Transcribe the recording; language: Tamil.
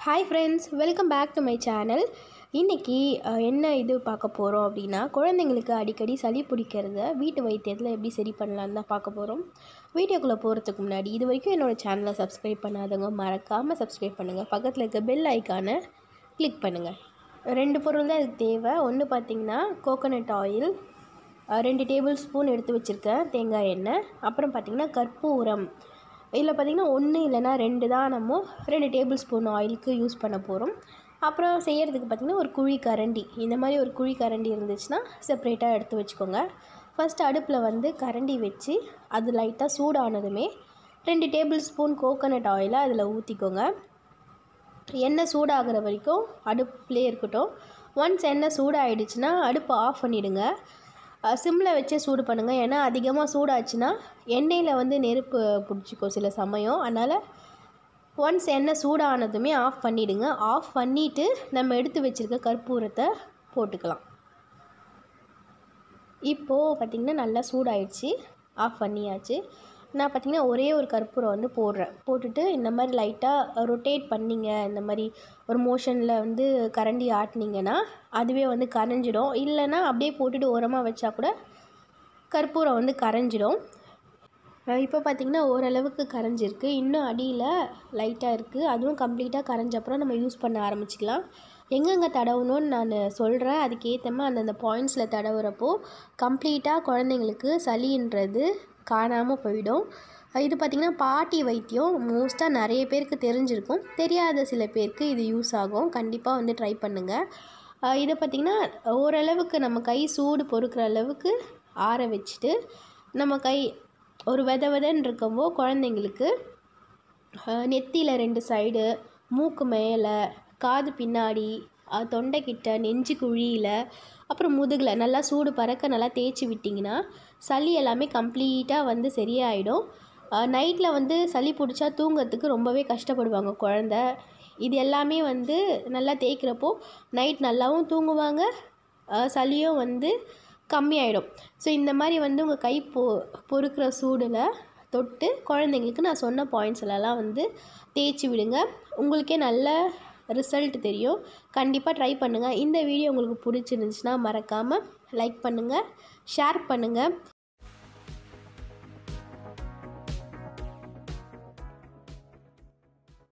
Hi friends, welcome back to my channel. இன்றைக்கி என்ன இது பார்க்க போகிறோம் அப்படின்னா, குழந்தைங்களுக்கு அடிக்கடி சளி பிடிக்கிறத வீட்டு வைத்தியத்தில் எப்படி சரி பண்ணலான்னு தான் பார்க்க போகிறோம். வீடியோக்குள்ளே போகிறதுக்கு முன்னாடி இது வரைக்கும் என்னோடய சேனலை சப்ஸ்கிரைப் பண்ணாதவங்க மறக்காமல் சப்ஸ்கிரைப் பண்ணுங்கள். பக்கத்தில் இருக்க பெல் ஐக்கானை கிளிக் பண்ணுங்கள். 2 பொருள் தான் இதுக்கு தேவை. ஒன்று பார்த்திங்கன்னா கோகோனட் ஆயில் 2 டேபிள் ஸ்பூன் எடுத்து வச்சுருக்கேன், தேங்காய் எண்ணெய். அப்புறம் பார்த்திங்கன்னா கற்பூரம். இதில் பார்த்திங்கன்னா 1 இல்லைனா 2 தான் நம்ம 2 டேபிள் ஸ்பூன் ஆயிலுக்கு யூஸ் பண்ண போகிறோம். அப்புறம் செய்கிறதுக்கு பார்த்திங்கன்னா ஒரு குழி கரண்டி, இந்த மாதிரி ஒரு குழி கரண்டி இருந்துச்சுன்னா செப்ரேட்டாக எடுத்து வச்சுக்கோங்க. ஃபஸ்ட்டு அடுப்பில் கரண்டி வச்சு அது லைட்டாக சூடானதுமே 2 டேபிள் ஸ்பூன் கோகோனட் ஆயிலை அதில் ஊற்றிக்கோங்க. எண்ணெய் சூடாகிற வரைக்கும் அடுப்புலேயே இருக்கட்டும். ஒன்ஸ் எண்ணெய் சூடாகிடுச்சுன்னா அடுப்பை ஆஃப் பண்ணிவிடுங்க. சிம்மில் வச்சே சூடு பண்ணுங்கள். ஏன்னா அதிகமாக சூடாச்சுன்னா எண்ணெயில் நெருப்பு பிடிச்சிக்கும் சில சமயம். அதனால் ஒன்ஸ் எண்ணெய் சூடானதுமே ஆஃப் பண்ணிவிடுங்க. ஆஃப் பண்ணிவிட்டு நம்ம எடுத்து வச்சுருக்க கற்பூரத்தை போட்டுக்கலாம். இப்போது பார்த்திங்கன்னா நல்லா சூடாயிடுச்சு, ஆஃப் பண்ணியாச்சு. நான் பார்த்திங்கன்னா ஒரே ஒரு கற்பூரம் போடுறேன். போட்டுட்டு இந்த மாதிரி லைட்டாக ரொட்டேட் பண்ணிங்க, இந்த மாதிரி ஒரு மோஷனில் கரண்டி ஆட்டினீங்கன்னா அதுவே கரைஞ்சிடும். இல்லைன்னா அப்படியே போட்டுட்டு ஓரமாக வச்சா கூட கற்பூரம் கரைஞ்சிடும். இப்போ பார்த்திங்கன்னா ஓரளவுக்கு கரைஞ்சிருக்கு. இன்னும் அடியில் லைட்டாக இருக்குது. அதுவும் கம்ப்ளீட்டாக கரைஞ்சப்பறம் நம்ம யூஸ் பண்ண ஆரம்பிச்சிக்கலாம். எங்கெங்கே தடவணும்னு நான் சொல்கிறேன். அதுக்கேற்ற மாதிரி அந்தந்த பாயிண்ட்ஸில் தடவுறப்போ கம்ப்ளீட்டாக குழந்தைங்களுக்கு சளின்றது காணாமல் போயிடும். இது பார்த்திங்கன்னா பாட்டி வைத்தியம் மோஸ்ட்டாக நிறைய பேருக்கு தெரிஞ்சிருக்கும். தெரியாத சில பேருக்கு இது யூஸ் ஆகும். கண்டிப்பாக ட்ரை பண்ணுங்கள். இதை பார்த்திங்கன்னா ஓரளவுக்கு நம்ம கை சூடு பொறுக்கிற அளவுக்கு ஆற வச்சுட்டு, நம்ம கை ஒரு வெதன்னு இருக்கவோ குழந்தைங்களுக்கு நெத்தியில் 2 சைடு, மூக்கு மேலே, காது பின்னாடி, தொண்டைக்கிட்ட, நெஞ்சு குழியில், அப்புறம் முதுகில் நல்லா சூடு பறக்க நல்லா தேய்ச்சி விட்டிங்கன்னா சளி எல்லாமே கம்ப்ளீட்டாக சரியாயிடும். நைட்டில் சளி பிடிச்சா தூங்கிறதுக்கு ரொம்பவே கஷ்டப்படுவாங்க குழந்த. இது எல்லாமே நல்லா தேய்க்கிறப்போ நைட் நல்லாவும் தூங்குவாங்க, சளியும் கம்மியாயிடும். ஸோ இந்த மாதிரி உங்கள் கை பொறுக்கிற சூடில் தொட்டு குழந்தைங்களுக்கு நான் சொன்ன பாயிண்ட்ஸ்லாம் தேய்ச்சி விடுங்க. உங்களுக்கே நல்ல ரிசல்ட் தெரியும். கண்டிப்பாக ட்ரை பண்ணுங்கள். இந்த வீடியோ உங்களுக்கு பிடிச்சிருந்துச்சுன்னா மறக்காமல் லைக் பண்ணுங்கள், ஷேர் பண்ணுங்கள்.